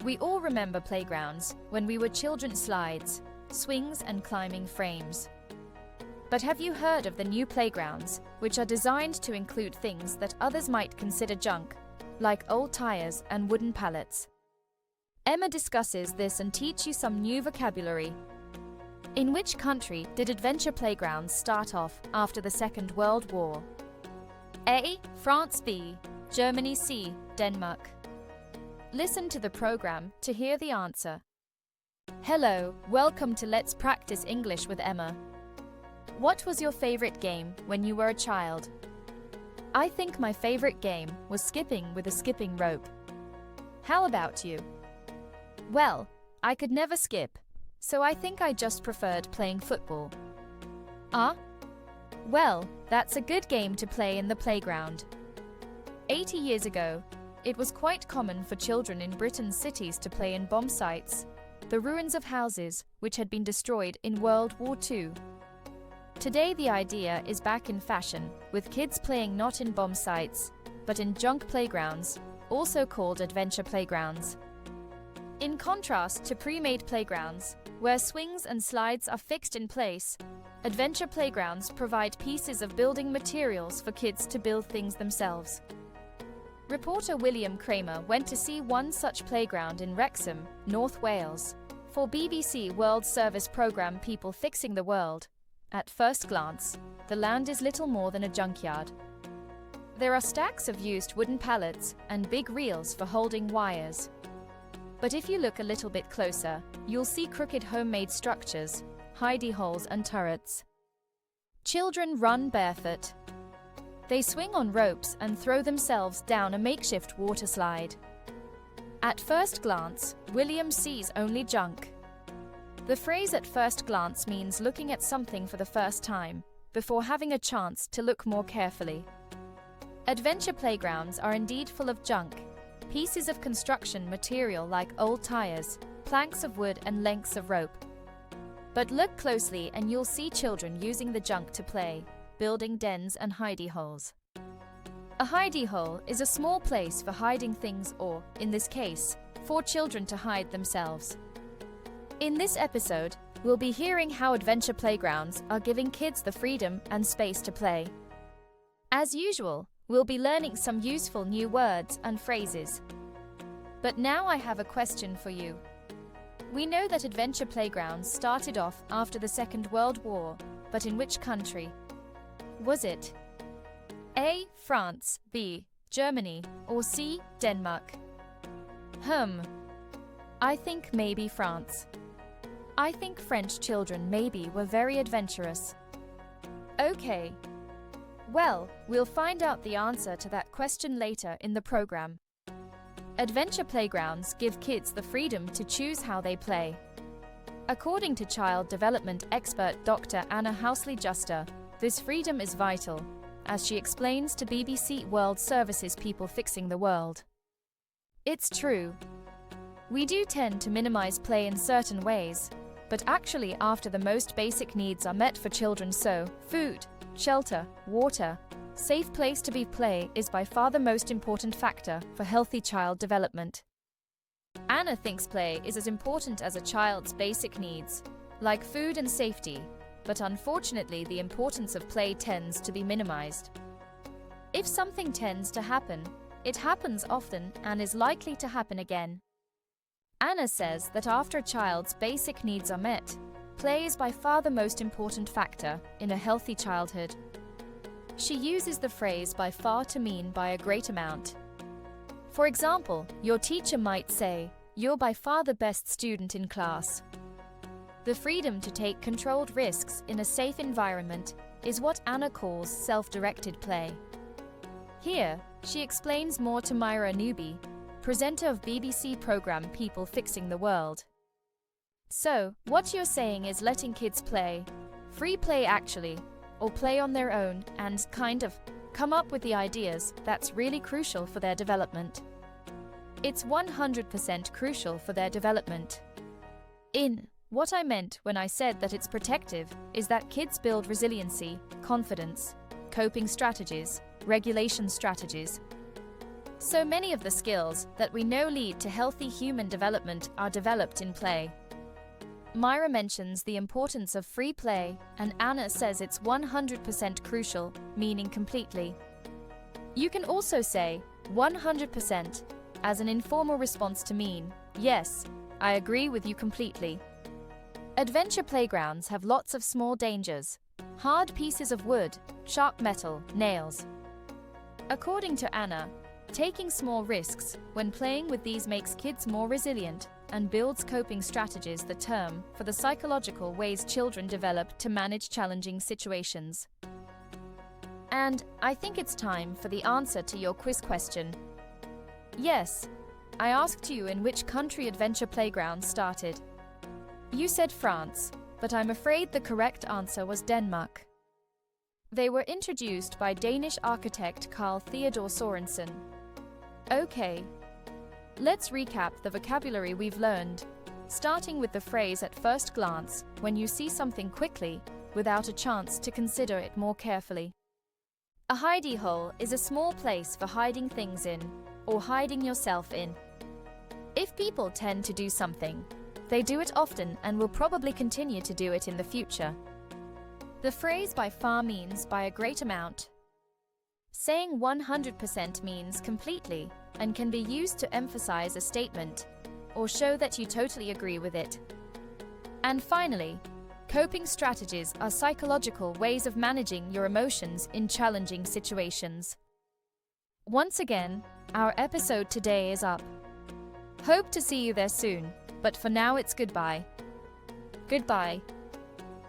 We all remember playgrounds when we were children, slides, swings and climbing frames. But have you heard of the new playgrounds, which are designed to include things that others might consider junk, like old tires and wooden pallets? Emma discusses this and teach you some new vocabulary. In which country did adventure playgrounds start off after the Second World War? A. France. B. Germany. C. Denmark. Listen to the program to hear the answer. Hello, welcome to Let's Practice English with Emma. What was your favorite game when you were a child? I think my favorite game was skipping with a skipping rope. How about you? Well, I could never skip, so I think I just preferred playing football. Well, that's a good game to play in the playground. 80 years ago, it was quite common for children in Britain's cities to play in bomb sites, the ruins of houses which had been destroyed in World War II. Today the idea is back in fashion, with kids playing not in bomb sites, but in junk playgrounds, also called adventure playgrounds. In contrast to pre-made playgrounds, where swings and slides are fixed in place, adventure playgrounds provide pieces of building materials for kids to build things themselves. Reporter William Kramer went to see one such playground in Wrexham, North Wales, for BBC World Service programme People Fixing the World. At first glance, the land is little more than a junkyard. There are stacks of used wooden pallets and big reels for holding wires. But if you look a little bit closer, you'll see crooked homemade structures, hidey holes and turrets. Children run barefoot. They swing on ropes and throw themselves down a makeshift water slide. At first glance, William sees only junk. The phrase "at first glance" means looking at something for the first time, before having a chance to look more carefully. Adventure playgrounds are indeed full of junk, pieces of construction material like old tires, planks of wood and lengths of rope. But look closely and you'll see children using the junk to play, building dens and hidey holes. A hidey hole is a small place for hiding things or, in this case, for children to hide themselves. In this episode, we'll be hearing how adventure playgrounds are giving kids the freedom and space to play. As usual, we'll be learning some useful new words and phrases. But now I have a question for you. We know that adventure playgrounds started off after the Second World War, but in which country? Was it A. France, B. Germany, or C. Denmark? I think maybe France. I think French children maybe were very adventurous. Okay. Well, we'll find out the answer to that question later in the program. Adventure playgrounds give kids the freedom to choose how they play. According to child development expert Dr. Anna Housley-Juster, this freedom is vital, as she explains to BBC World Service's People Fixing the World. It's true. We do tend to minimize play in certain ways, but actually after the most basic needs are met for children, so food, shelter, water, safe place to be play is by far the most important factor for healthy child development. Anna thinks play is as important as a child's basic needs, like food and safety, but unfortunately the importance of play tends to be minimized. If something tends to happen, it happens often and is likely to happen again. Anna says that after a child's basic needs are met, play is by far the most important factor in a healthy childhood. She uses the phrase "by far" to mean by a great amount. For example, your teacher might say, "You're by far the best student in class." The freedom to take controlled risks in a safe environment is what Anna calls self-directed play. Here, she explains more to Myra Newby, presenter of BBC programme People Fixing the World. So, what you're saying is letting kids play, free play actually, or play on their own and kind of come up with the ideas that's really crucial for their development. It's 100% crucial for their development. What I meant when I said that it's protective is that kids build resiliency, confidence, coping strategies, regulation strategies. So many of the skills that we know lead to healthy human development are developed in play. Myra mentions the importance of free play, and Anna says it's 100% crucial, meaning completely. You can also say 100% as an informal response to mean, yes, I agree with you completely. Adventure playgrounds have lots of small dangers: hard pieces of wood, sharp metal, nails. According to Anna, taking small risks when playing with these makes kids more resilient and builds coping strategies, the term for the psychological ways children develop to manage challenging situations. And I think it's time for the answer to your quiz question. Yes, I asked you in which country adventure playgrounds started. You said France, but I'm afraid the correct answer was Denmark. They were introduced by Danish architect Carl Theodor Sorensen. Okay, let's recap the vocabulary we've learned, starting with the phrase "at first glance," when you see something quickly, without a chance to consider it more carefully. A hidey hole is a small place for hiding things in, or hiding yourself in. If people tend to do something, they do it often and will probably continue to do it in the future. The phrase "by far" means by a great amount. Saying 100% means completely and can be used to emphasize a statement or show that you totally agree with it. And finally, coping strategies are psychological ways of managing your emotions in challenging situations. Once again, our episode today is up. Hope to see you there soon, but for now it's goodbye. Goodbye.